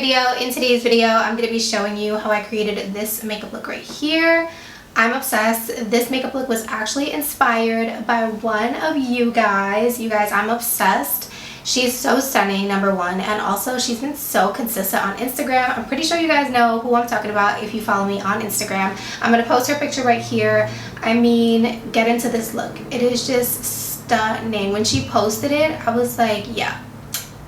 video. In today's video, I'm going to be showing you how I created this makeup look right here. I'm obsessed. This makeup look was actually inspired by one of you guys. You guys, I'm obsessed. She's so stunning, number one, and also she's been so consistent on Instagram. I'm pretty sure you guys know who I'm talking about if you follow me on Instagram. I'm going to post her picture right here. I mean, get into this look. It is just stunning. When she posted it, I was like, yeah,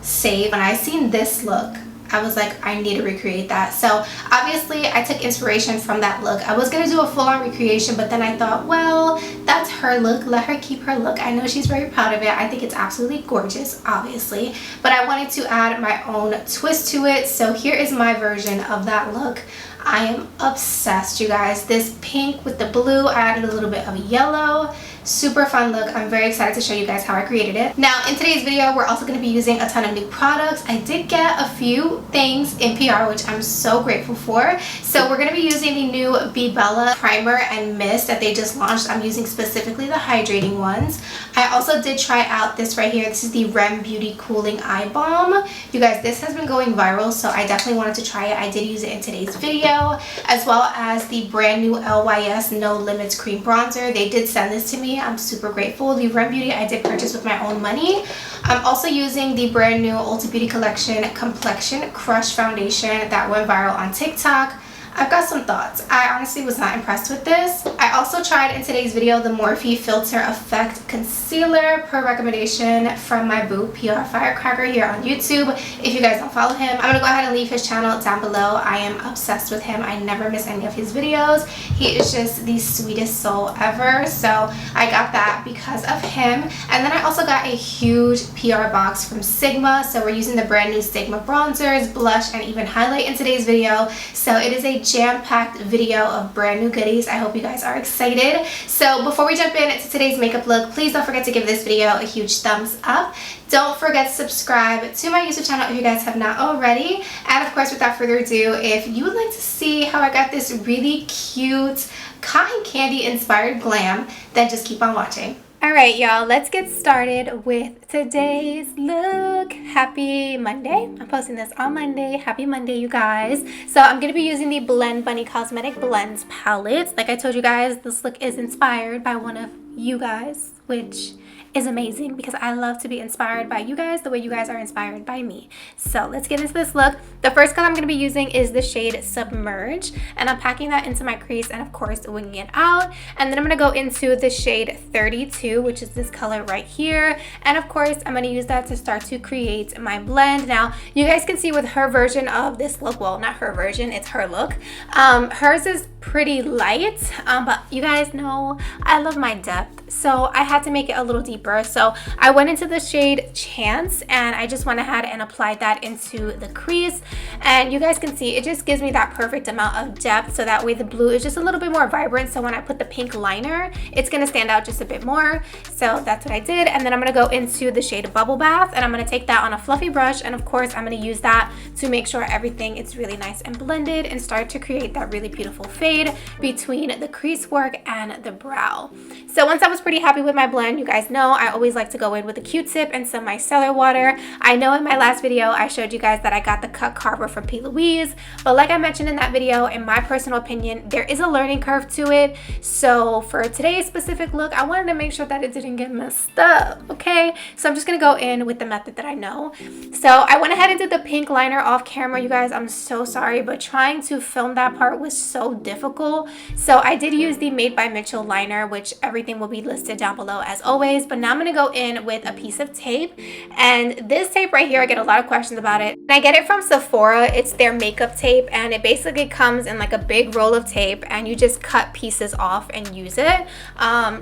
save. When I seen this look, I was like, I need to recreate that. So obviously I took inspiration from that look. I was gonna do a full-on recreation, but then I thought, well, that's her look, let her keep her look. I know she's very proud of it. I think it's absolutely gorgeous, obviously, but I wanted to add my own twist to it. So here is my version of that look. I am obsessed, you guys. This pink with the blue, I added a little bit of yellow. Super fun look. I'm very excited to show you guys how I created it. Now, in today's video, we're also going to be using a ton of new products. I did get a few things in PR, which I'm so grateful for. So we're going to be using the new BEBELLA primer and mist that they just launched. I'm using specifically the hydrating ones. I also did try out this right here. This is the R.E.M Beauty Cooling Eye Balm. You guys, this has been going viral, so I definitely wanted to try it. I did use it in today's video, as well as the brand new LYS No Limits Cream Bronzer. They did send this to me. I'm super grateful. The R.E.M Beauty I did purchase with my own money. I'm also using the brand new Ulta Beauty Collection Complexion Crush Foundation that went viral on TikTok. I've got some thoughts. I honestly was not impressed with this. I also tried in today's video the Morphe Filter Effect Concealer per recommendation from my boo PR Firecracker here on YouTube. If you guys don't follow him, I'm going to go ahead and leave his channel down below. I am obsessed with him. I never miss any of his videos. He is just the sweetest soul ever. So I got that because of him. And then I also got a huge PR box from Sigma. So we're using the brand new Sigma bronzers, blush, and even highlight in today's video. So it is a jam-packed video of brand new goodies. I hope you guys are excited. So before we jump into today's makeup look, please don't forget to give this video a huge thumbs up. Don't forget to subscribe to my YouTube channel if you guys have not already. And of course, without further ado, if you would like to see how I got this really cute cotton candy inspired glam, then just keep on watching. Alright, y'all, let's get started with today's look. Happy Monday. I'm posting this on Monday. Happy Monday, you guys. So I'm going to be using the Blend Bunny Cosmetic Blends palette. Like I told you guys, this look is inspired by one of you guys, which is amazing because I love to be inspired by you guys the way you guys are inspired by me. So let's get into this look. The first color I'm going to be using is the shade Submerge, and I'm packing that into my crease and of course winging it out. And then I'm going to go into the shade 32, which is this color right here, and of course I'm going to use that to start to create my blend. Now you guys can see with her version of this look, well, not her version, it's her look, hers is pretty light, but you guys know I love my depth, so I had to make it a little deeper. So I went into the shade Chance and I just went ahead and applied that into the crease, and you guys can see it just gives me that perfect amount of depth, so that way the blue is just a little bit more vibrant, so when I put the pink liner it's going to stand out just a bit more. So that's what I did. And then I'm going to go into the shade Bubble Bath, and I'm going to take that on a fluffy brush, and of course I'm going to use that to make sure everything is really nice and blended and start to create that really beautiful fade between the crease work and the brow. So once I was pretty happy with my blend, you guys know I always like to go in with a Q-tip and some micellar water. I know in my last video I showed you guys that I got the Cut Carver from P. Louise, but like I mentioned in that video, in my personal opinion, there is a learning curve to it. So for today's specific look, I wanted to make sure that it didn't get messed up, okay? So I'm just gonna go in with the method that I know. So I went ahead and did the pink liner off camera, you guys. I'm so sorry, but trying to film that part was so difficult. So I did use the Made by Mitchell liner, which everything will be listed down below as always. But now I'm going to go in with a piece of tape, and this tape right here, I get a lot of questions about it. And I get it from Sephora. It's their makeup tape, and it basically comes in like a big roll of tape, and you just cut pieces off and use it.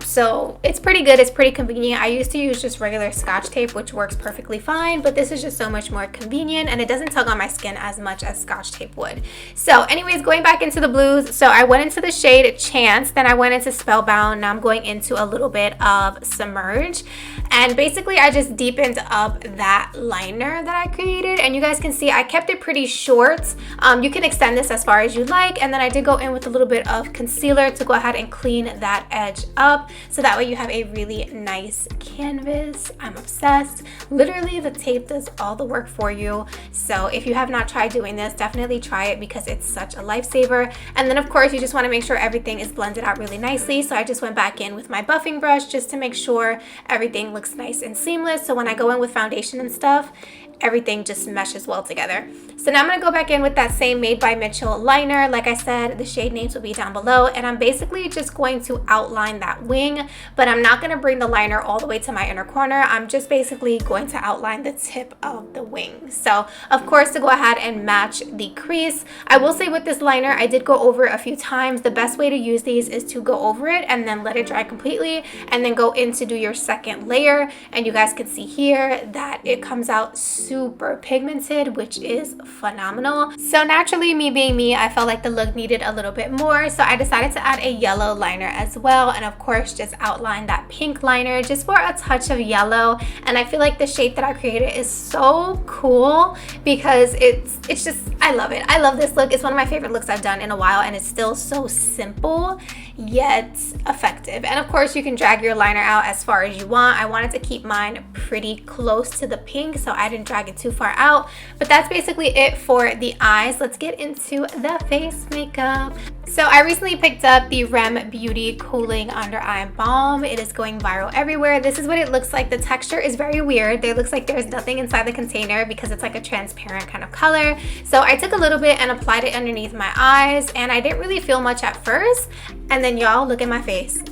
So it's pretty good. It's pretty convenient. I used to use just regular Scotch tape, which works perfectly fine, but this is just so much more convenient, and it doesn't tug on my skin as much as Scotch tape would. So anyways, going back into the blues, so I went into the shade Chance, then I went into Spellbound, now I'm going into into a little bit of Submerge. And basically I just deepened up that liner that I created, and you guys can see I kept it pretty short. You can extend this as far as you like, and then I did go in with a little bit of concealer to go ahead and clean that edge up, so that way you have a really nice canvas. I'm obsessed. Literally the tape does all the work for you. So if you have not tried doing this, definitely try it because it's such a lifesaver. And then of course you just want to make sure everything is blended out really nicely. So I just went back in with my buffing brush just to make sure everything looks nice and seamless. So when I go in with foundation and stuff, everything just meshes well together. So now I'm going to go back in with that same Made by Mitchell liner. Like I said, the shade names will be down below, and I'm basically just going to outline that wing, but I'm not going to bring the liner all the way to my inner corner. I'm just basically going to outline the tip of the wing. So of course, to go ahead and match the crease, I will say with this liner, I did go over it a few times. The best way to use these is to go over it and then let it dry completely, and then go in to do your second layer. And you guys can see here that it comes out super pigmented, which is phenomenal. So naturally, me being me, I felt like the look needed a little bit more, so I decided to add a yellow liner as well, and of course just outline that pink liner just for a touch of yellow. And I feel like the shape that I created is so cool because it's just, I love it. I love this look. It's one of my favorite looks I've done in a while, and it's still so simple yet effective. And of course you can drag your liner out as far as you want. I wanted to keep mine pretty close to the pink, so I didn't drag it too far out. But that's basically it for the eyes. Let's get into the face makeup. So I recently picked up the R.E.M Beauty Cooling Under Eye Balm. It is going viral everywhere. This is what it looks like. The texture is very weird. It looks like there's nothing inside the container because it's like a transparent kind of color. So I took a little bit and applied it underneath my eyes, and I didn't really feel much at first. And then y'all, look at my face.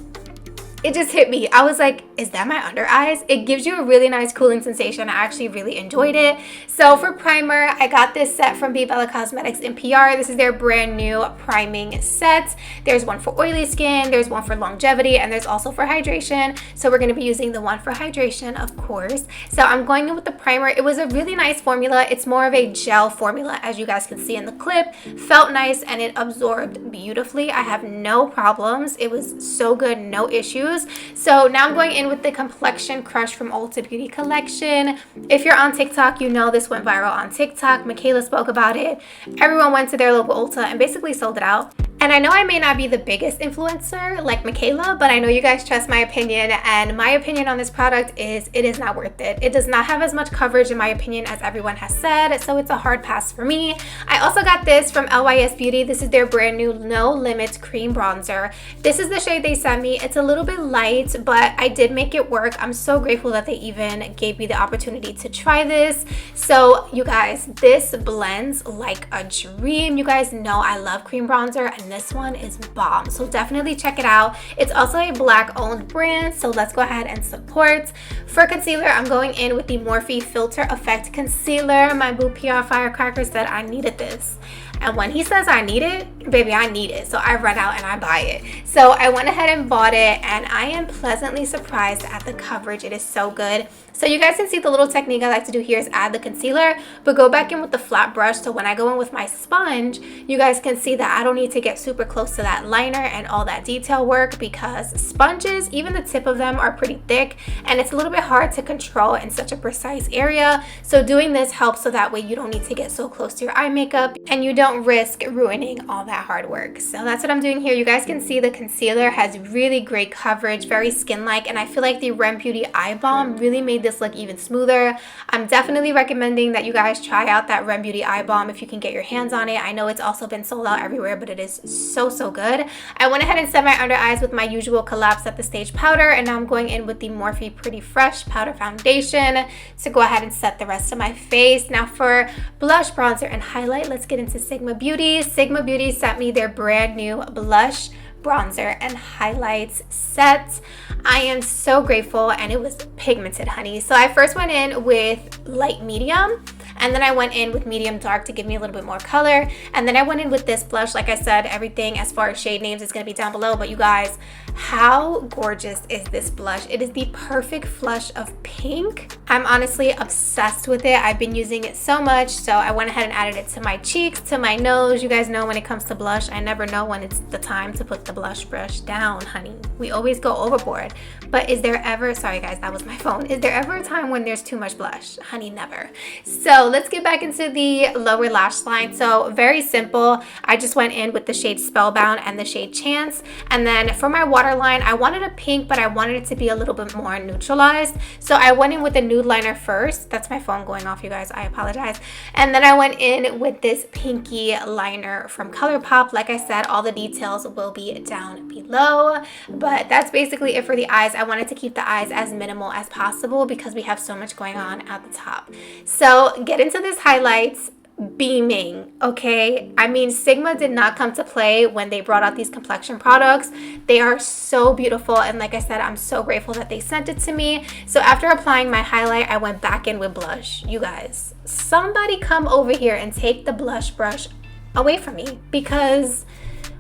It just hit me. I was like, is that my under eyes? It gives you a really nice cooling sensation. I actually really enjoyed it. So for primer, I got this set from BEBELLA Cosmetics in PR. This is their brand new priming set. There's one for oily skin, there's one for longevity, and there's also for hydration. So we're going to be using the one for hydration, of course. So I'm going in with the primer. It was a really nice formula. It's more of a gel formula, as you guys can see in the clip. Felt nice, and it absorbed beautifully. I have no problems. It was so good, no issues. So now I'm going in with the Complexion Crush from Ulta Beauty Collection. If you're on TikTok, you know this went viral on TikTok. Michaela spoke about it. Everyone went to their local Ulta and basically sold it out. And I know I may not be the biggest influencer like Michaela, but I know you guys trust my opinion, and my opinion on this product is it is not worth it. It does not have as much coverage in my opinion as everyone has said, so it's a hard pass for me. I also got this from LYS Beauty. This is their brand new No Limits Cream Bronzer. This is the shade they sent me. It's a little bit light, but I did make it work. I'm so grateful that they even gave me the opportunity to try this. So you guys, this blends like a dream. You guys know I love cream bronzer, and this one is bomb. So definitely check it out. It's also a Black owned brand, so let's go ahead and support. For concealer, I'm going in with the Morphe Filter Effect Concealer. My boo PR Firecracker said I needed this. And when he says I need it, baby, I need it. So I run out and I buy it. So I went ahead and bought it, and I am pleasantly surprised at the coverage. It is so good. So you guys can see the little technique I like to do here is add the concealer, but go back in with the flat brush. So when I go in with my sponge, you guys can see that I don't need to get super close to that liner and all that detail work, because sponges, even the tip of them, are pretty thick, and it's a little bit hard to control in such a precise area. So doing this helps, so that way you don't need to get so close to your eye makeup and you don't risk ruining all that hard work. So that's what I'm doing here. You guys can see the concealer has really great coverage, very skin-like, and I feel like the R.E.M Beauty Eye Balm really made this look even smoother. I'm definitely recommending that you guys try out that R.E.M Beauty Eye Balm if you can get your hands on it. I know it's also been sold out everywhere, but it is so good. I went ahead and set my under eyes with my usual Collapse at the Stage powder, and now I'm going in with the Morphe Pretty Fresh powder foundation to go ahead and set the rest of my face. Now for blush, bronzer, and highlight, let's get into Sigma Beauty. Sigma Beauty sent me their brand new blush, bronzer, and highlights set. I am so grateful, and it was pigmented, honey. So I first went in with light medium, and then I went in with medium dark to give me a little bit more color, and then I went in with this blush. Like I said, everything as far as shade names is going to be down below, but you guys, How gorgeous is this blush? It is the perfect flush of pink. I'm honestly obsessed with it. I've been using it so much, so I went ahead and added it to my cheeks, to my nose. You guys know when it comes to blush, I never know when it's the time to put the blush brush down, honey. We always go overboard. But is there ever, sorry guys, that was my phone. Is there ever a time when there's too much blush? Honey, never. So let's get back into the lower lash line. So very simple. I just went in with the shade Spellbound and the shade Chance. And then for my waterline, I wanted a pink, but I wanted it to be a little bit more neutralized. So I went in with the nude liner first. That's my phone going off, you guys. I apologize. And then I went in with this pinky liner from ColourPop. Like I said, all the details will be down below. But that's basically it for the eyes. I wanted to keep the eyes as minimal as possible because we have so much going on at the top. So get into this highlights. Beaming, okay? I mean, Sigma did not come to play when they brought out these complexion products. They are so beautiful, and like I said, I'm so grateful that they sent it to me. So after applying my highlight, I went back in with blush. You guys, somebody come over here and take the blush brush away from me, because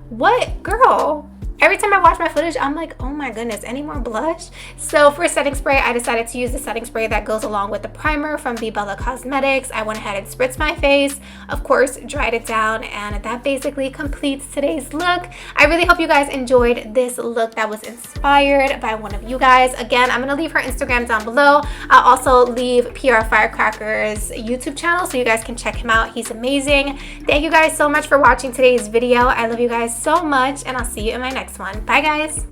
what, girl? Every time I watch my footage, I'm like, oh my goodness, any more blush? So for setting spray, I decided to use the setting spray that goes along with the primer from BEBELLA Cosmetics. I went ahead and spritzed my face, of course, dried it down, and that basically completes today's look. I really hope you guys enjoyed this look that was inspired by one of you guys. Again, I'm gonna leave her Instagram down below. I'll also leave PR Firecracker's YouTube channel so you guys can check him out. He's amazing. Thank you guys so much for watching today's video. I love you guys so much, and I'll see you in my next one. Bye guys.